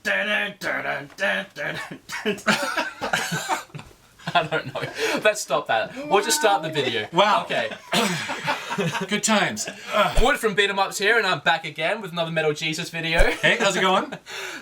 I don't know. Let's stop that. We'll just start the video. Wow. Okay. Good times. Wood from BeatEmUps here, and I'm back again with another Metal Jesus video. Hey, how's it going?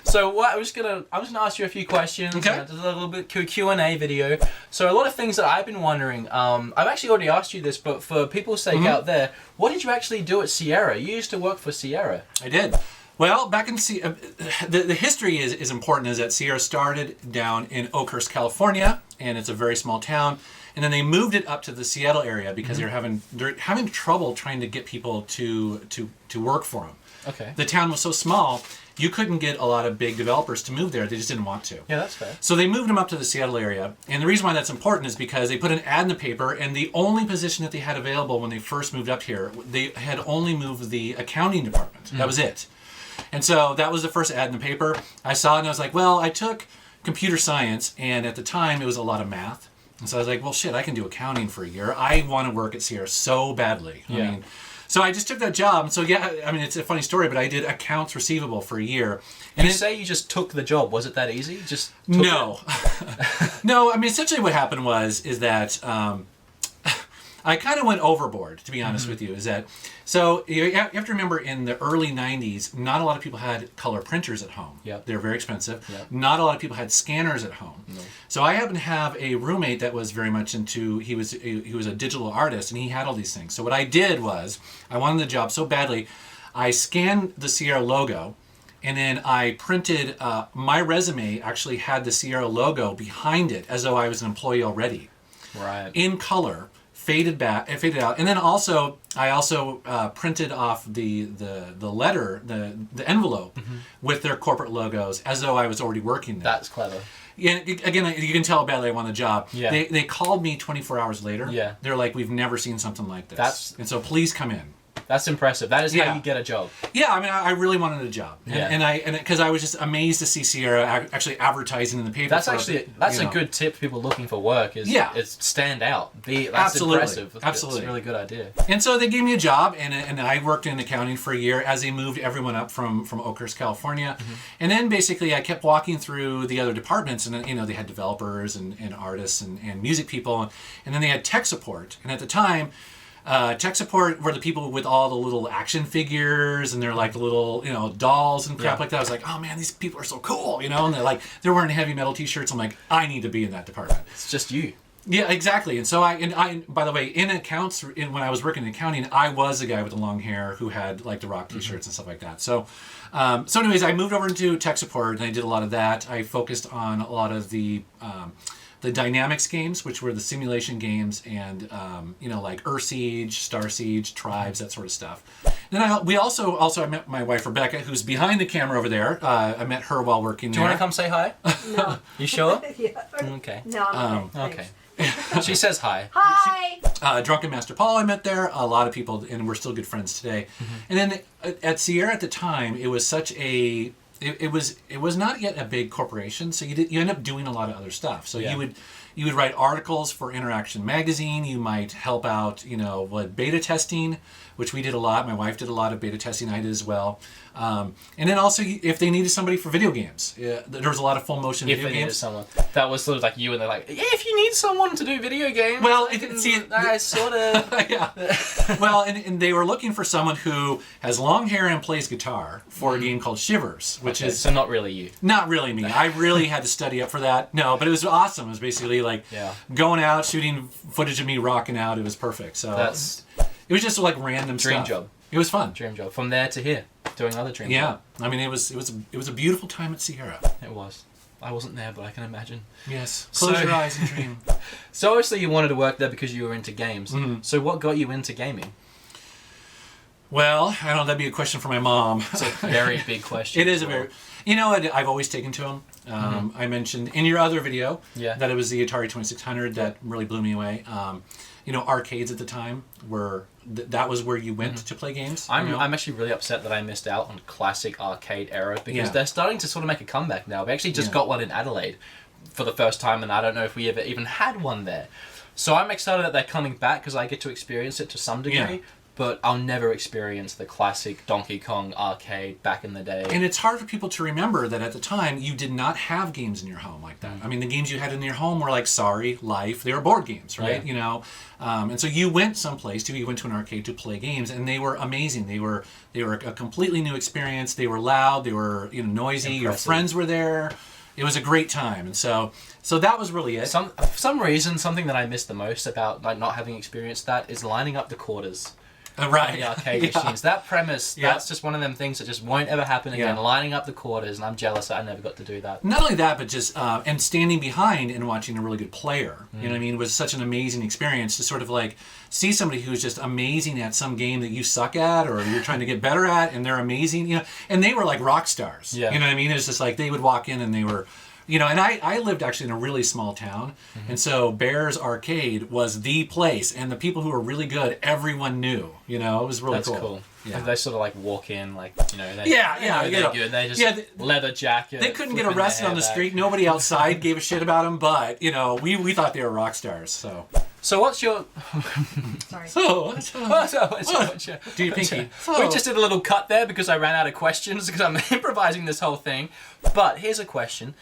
So what I'm just gonna ask you a few questions. Okay. Just a little bit Q&A video. So a lot of things that I've been wondering. I've actually already asked you this, but for people's sake out there, what did you actually do at Sierra? You used to work for Sierra. I did. Well, back in the history is important. Is that Sierra started down in Oakhurst, California, and it's a very small town. And then they moved it up to the Seattle area because they're having trouble trying to get people to work for them. Okay. The town was so small, you couldn't get a lot of big developers to move there. They just didn't want to. Yeah, that's fair. So they moved them up to the Seattle area. And the reason why that's important is because they put an ad in the paper, and the only position that they had available when they first moved up here, they had only moved the accounting department. That was it. And so that was the first ad in the paper. I saw it and I was like, well, I took computer science, and at the time it was a lot of math. And so I was like, well, shit, I can do accounting for a year. I want to work at Sierra so badly. Yeah. I mean, so I just took that job. And so, yeah, I mean, it's a funny story, but I did accounts receivable for a year. And You say you just took the job. Was it that easy? Just took No. No, I mean, essentially what happened is that I kind of went overboard, to be honest with you. Is that so? You have to remember, in the early '90s, not a lot of people had color printers at home. Yep. They're very expensive. Yep. Not a lot of people had scanners at home. No. So I happened to have a roommate that was very much into. He was a digital artist, and he had all these things. So what I did was, I wanted the job so badly, I scanned the Sierra logo. And then I printed, my resume actually had the Sierra logo behind it, as though I was an employee already. Right. In color, faded out. And then I also printed off the letter, the envelope with their corporate logos, as though I was already working there. That's clever. Yeah, again, you can tell how badly I want the job. Yeah. They called me 24 hours later. Yeah. They're like, we've never seen something like this. And so please come in. That's impressive. That is how you get a job. Yeah, I mean, I really wanted a job, Yeah. and because I was just amazed to see Sierra actually advertising in the paper. That's a good tip for people looking for work. Is stand out. That's Absolutely. impressive. Absolutely. It's a really good idea. And so they gave me a job, and I worked in accounting for a year as they moved everyone up from Oakhurst, California. And then basically I kept walking through the other departments, and they had developers and artists and music people, and then they had tech support. And at the time, tech support were the people with all the little action figures, and they're like the little dolls and crap like that. I was like, oh man, these people are so cool, and they're wearing heavy metal t-shirts. I'm like, I need to be in that department. It's just you. Yeah, exactly. And so I by the way, in accounts, when I was working in accounting, I was the guy with the long hair who had like the rock t-shirts and stuff like that. So anyways, I moved over into tech support, and I did a lot of that. I focused on a lot of the Dynamics games, which were the simulation games, and like Earth Siege, Star Siege, Tribes, that sort of stuff. And then I met my wife Rebecca, who's behind the camera over there. I met her while working there. Do you want to come say hi? No. You sure? Yeah. Okay. No, I'm Okay. She says hi. Hi! Drunken Master Paul I met there. A lot of people, and we're still good friends today. And then at Sierra at the time, it was such a... It was not yet a big corporation, so you end up doing a lot of other stuff. So you would write articles for Interaction Magazine. You might help out, beta testing, which we did a lot. My wife did a lot of beta testing. I did as well. And then also, if they needed somebody for video games, there was a lot of full motion video games. Needed someone, that was sort of like you, and they're like, yeah, if you need someone to do video games, well, I sort of, yeah. Well, and they were looking for someone who has long hair and plays guitar for a game called Shivers, which is so not really you. Not really me. I really had to study up for that. No, but it was awesome. It was basically like going out, shooting footage of me rocking out. It was perfect. So it was just like random dream stuff. job. It was fun. Dream job. From there to here, doing other dream Yeah, job. I mean, it was a beautiful time at Sierra. It was. I wasn't there, but I can imagine. Yes. Close your eyes and dream. So obviously you wanted to work there because you were into games. So what got you into gaming? Well, I don't know. That'd be a question for my mom. It's a very big question. It is a very... I've always taken to them. I mentioned in your other video that it was the Atari 2600 that really blew me away. Arcades at the time were... that was where you went to play games. I'm actually really upset that I missed out on classic arcade era, because they're starting to sort of make a comeback now. We actually just got one in Adelaide for the first time, and I don't know if we ever even had one there. So I'm excited that they're coming back, because I get to experience it to some degree. but I'll never experience the classic Donkey Kong arcade back in the day. And it's hard for people to remember that at the time you did not have games in your home like that. I mean, the games you had in your home were like Sorry, Life. They were board games, right? Yeah. You know, and so you went someplace you went to an arcade to play games, and they were amazing. They were a completely new experience. They were loud. They were noisy. Impressive. Your friends were there. It was a great time, and so that was really it. For some reason, something that I miss the most about like not having experienced that is lining up the quarters. Right. The arcade machines. That premise, that's just one of them things that just won't ever happen again. Lining up the quarters, and I'm jealous that I never got to do that. Not only that, but just and standing behind and watching a really good player. You know what I mean? Was such an amazing experience to sort of like see somebody who's just amazing at some game that you suck at or you're trying to get better at, and they're amazing. You know, and they were like rock stars. Yeah. You know what I mean? It's just like they would walk in and they were. You know, and I lived actually in a really small town, and so Bear's Arcade was the place, and the people who were really good, everyone knew. You know, it was really That's cool. Yeah. They sort of like walk in, like, you know, they're good. They just leather jacket. They couldn't get arrested on the street. Nobody outside gave a shit about them, but you know, we thought they were rock stars. So what's your? Sorry. What's your? Do your pinky. We just did a little cut there because I ran out of questions because I'm improvising this whole thing. But here's a question.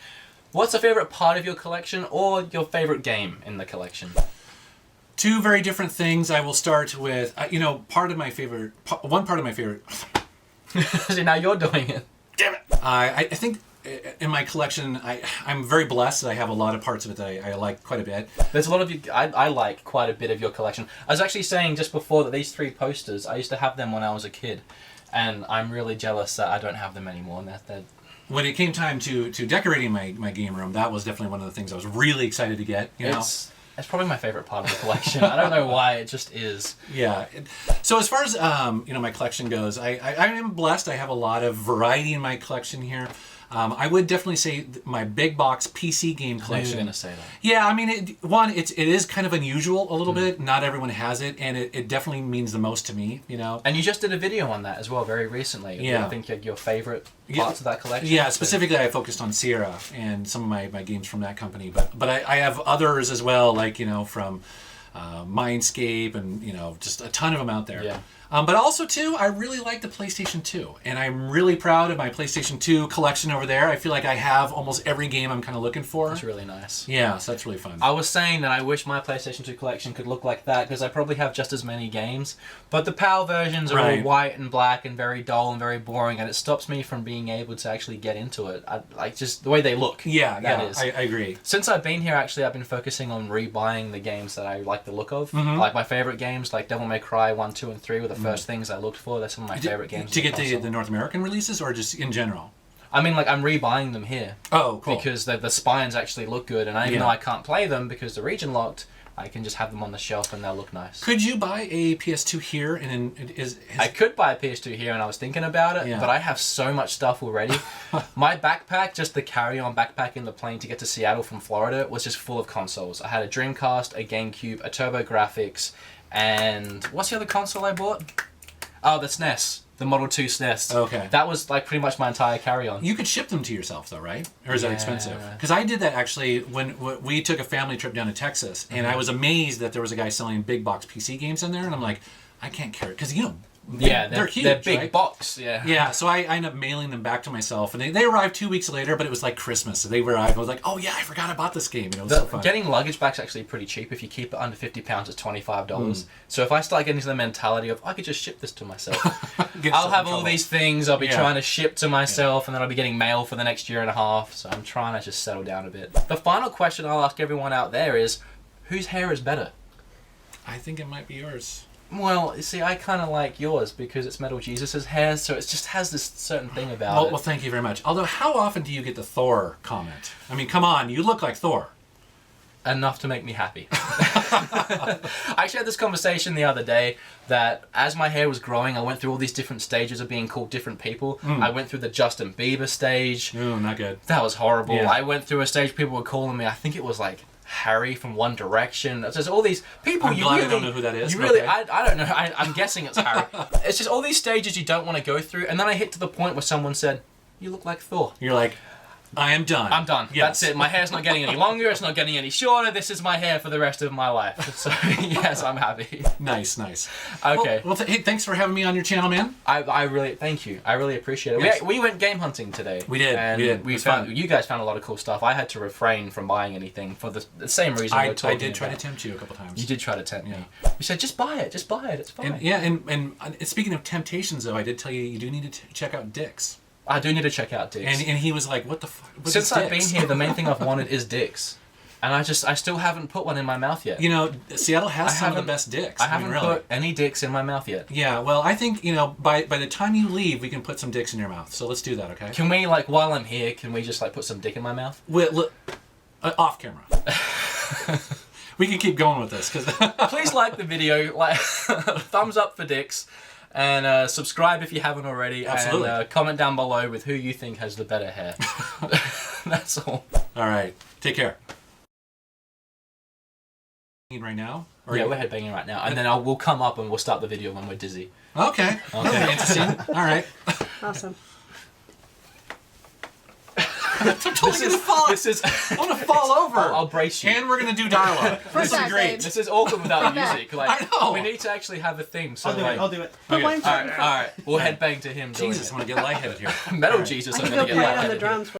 What's the favorite part of your collection or your favorite game in the collection? Two very different things. I will start with, one part of my favorite. See, now you're doing it. Damn it! I think in my collection, I'm very blessed that I have a lot of parts of it that I like quite a bit. There's a lot of you. I like quite a bit of your collection. I was actually saying just before that these 3 posters, I used to have them when I was a kid, and I'm really jealous that I don't have them anymore. And that when it came time to decorating my game room, that was definitely one of the things I was really excited to get. It's probably my favorite part of the collection. I don't know why, it just is. Yeah. So as far as my collection goes, I am blessed. I have a lot of variety in my collection here. I would definitely say my big box PC game collection. I knew you were going to say that. Yeah, I mean, it is kind of unusual a little bit. Not everyone has it, and it definitely means the most to me, you know. And you just did a video on that as well very recently. Yeah. I think your favorite parts of that collection. Yeah, specifically I focused on Sierra and some of my games from that company. But I have others as well, like, from Mindscape and, just a ton of them out there. Yeah. But also, too, I really like the PlayStation 2. And I'm really proud of my PlayStation 2 collection over there. I feel like I have almost every game I'm kind of looking for. That's really nice. Yeah, so that's really fun. I was saying that I wish my PlayStation 2 collection could look like that because I probably have just as many games. But the PAL versions are all white and black and very dull and very boring, and it stops me from being able to actually get into it. I like just the way they look. Yeah, I agree. Since I've been here, actually, I've been focusing on rebuying the games that I like the look of. Like my favorite games, like Devil May Cry 1, 2, and 3 were the first things I looked for. They're some of my favorite games. To get the North American releases or just in general? I mean, like, I'm rebuying them here. Oh, cool. Because the spines actually look good, and even though I can't play them because they're region locked, I can just have them on the shelf and they'll look nice. Could you buy a PS2 here? I could buy a PS2 here, and I was thinking about it, but I have so much stuff already. My backpack, just the carry-on backpack in the plane to get to Seattle from Florida, was just full of consoles. I had a Dreamcast, a GameCube, a TurboGrafx, and what's the other console I bought? Oh, the SNES. The Model 2 SNES. Okay. That was like pretty much my entire carry-on. You could ship them to yourself though, right? Or is that expensive? Because I did that actually when we took a family trip down to Texas, and I was amazed that there was a guy selling big box PC games in there, and I'm like, I can't carry it because they're huge. They're big right? box. Yeah. Yeah. So I ended up mailing them back to myself, and they arrived 2 weeks later, but it was like Christmas, so they arrived. I was like, oh yeah, I forgot about this game. It was so fun. Getting luggage back's actually pretty cheap. If you keep it under £50, it's $25. So if I start getting into the mentality of I could just ship this to myself, I'll have all these things I'll be trying to ship to myself, and then I'll be getting mail for the next year and a half. So I'm trying to just settle down a bit. The final question I'll ask everyone out there is, whose hair is better? I think it might be yours. Well, you see, I kind of like yours because it's Metal Jesus' hair, so it just has this certain thing about it. Well, thank you very much. Although, how often do you get the Thor comment? I mean, come on, you look like Thor. Enough to make me happy. I actually had this conversation the other day that as my hair was growing, I went through all these different stages of being called different people. I went through the Justin Bieber stage. Ooh, not good. That was horrible. Yeah. I went through a stage people were calling me, I think it was like Harry from One Direction. There's all these people. I'm glad I don't know who that is. You really, I don't know. I'm guessing it's Harry. It's just all these stages you don't want to go through, and then I hit to the point where someone said, "You look like Thor." You're like, I am done. I'm done. Yes. That's it. My hair's not getting any longer. It's not getting any shorter. This is my hair for the rest of my life. So yes, I'm happy. Nice, nice. Okay. Well, hey, thanks for having me on your channel, man. I really thank you. I really appreciate it. Yes. We went game hunting today. We did. And we found you guys found a lot of cool stuff. I had to refrain from buying anything for the same reason we were talking. I did try to tempt you a couple times. You did try to tempt me. You said just buy it. Just buy it. It's fine. And speaking of temptations, though, I did tell you you do need to check out Dick's. I do need to check out Dick's. And he was like, "What the fuck?" Since I've been here, the main thing I've wanted is Dick's, and I still haven't put one in my mouth yet. You know, Seattle has some of the best Dick's. I haven't really put any Dick's in my mouth yet. Yeah, well, I think by the time you leave, we can put some Dick's in your mouth. So let's do that, okay? Can we while I'm here? Can we just put some dick in my mouth? Look, off camera. We can keep going with this because. Please like the video, thumbs up for Dick's. And subscribe if you haven't already. Absolutely. And comment down below with who you think has the better hair. That's all. All right. Take care. Right now? Yeah, we're headbanging right now. And then we'll come up and we'll start the video when we're dizzy. Okay. Interesting. All right. Awesome. I'm totally gonna fall. This is. I'm gonna fall over. I'll brace you. And we're gonna do dialogue. This is great. This is awkward without music. I know. We need to actually have a theme. So I'll do it. Okay. All right. We'll headbang to him. Jesus, I'm gonna get lightheaded here. Metal Jesus. I I'm can gonna go get play it on lightheaded the here. drums.